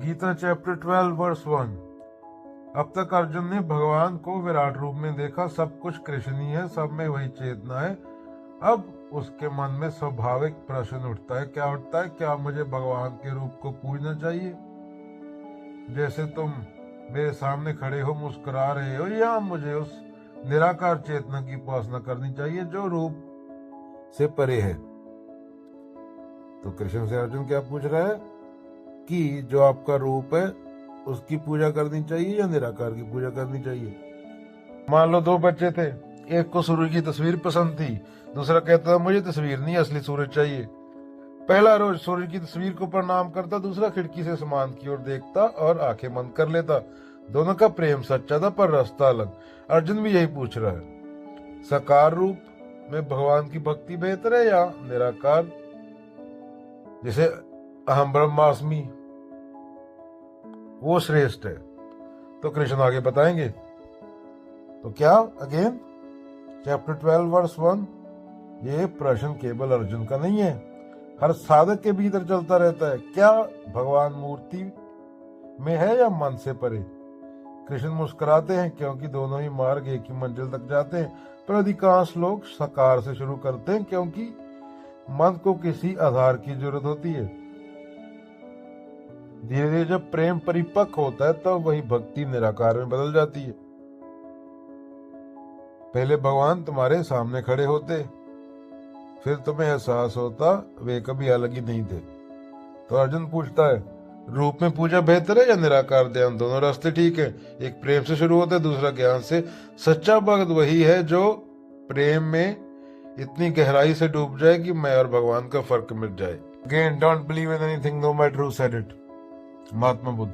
Gita chapter 12 verse 1। अब तक अर्जुन ने भगवान को विराट रूप में देखा। सब कुछ कृष्ण ही है, सब में वही चेतना है। अब उसके मन में स्वाभाविक प्रश्न उठता है। क्या उठता है? क्या मुझे भगवान के रूप को पूजना चाहिए? जैसे तुम मेरे सामने खड़े हो, मुस्कुरा रहे हो, या मुझे उस निराकार चेतना की उपासना करनी चाहिए जो रूप से परे है? तो कृष्ण से अर्जुन क्या पूछ रहा है कि जो आपका रूप है उसकी पूजा करनी चाहिए या निराकार की पूजा करनी चाहिए? मान लो दो बच्चे थे, एक को सूरज की तस्वीर पसंद थी, दूसरा कहता था मुझे तस्वीर नहीं, असली सूरज चाहिए। पहला रोज सूरज की तस्वीर को प्रणाम करता, दूसरा खिड़की से आसमान की ओर देखता और आंखें बंद कर लेता। दोनों का प्रेम सच्चा था पर रास्ता अलग। अर्जुन भी यही पूछ रहा है, साकार रूप में भगवान की भक्ति बेहतर है या निराकार, जिसे अहम ब्रह्मास्मि, वो श्रेष्ठ है? तो कृष्ण आगे बताएंगे। तो क्या अगेन चैप्टर 12 वर्स 1, ये प्रश्न केवल अर्जुन का नहीं है, हर साधक के भीतर चलता रहता है। क्या भगवान मूर्ति में है या मन से परे? कृष्ण मुस्कुराते हैं क्योंकि दोनों ही मार्ग एक ही मंजिल तक जाते हैं, पर अधिकांश लोग साकार से शुरू करते हैं क्योंकि मन को किसी आधार की जरूरत होती है। धीरे धीरे जब प्रेम परिपक्व होता है तब तो वही भक्ति निराकार में बदल जाती है। पहले भगवान तुम्हारे सामने खड़े होते, फिर तुम्हें एहसास होता वे कभी अलग ही नहीं थे। तो अर्जुन पूछता है, रूप में पूजा बेहतर है या निराकार ध्यान? दोनों रास्ते ठीक है, एक प्रेम से शुरू होता है, दूसरा ज्ञान से। सच्चा भक्त वही है जो प्रेम में इतनी गहराई से डूब जाए कि मैं और भगवान का फर्क मिट जाए। Again, don't believe in anything, no matter who said it. Mahatma Buddha.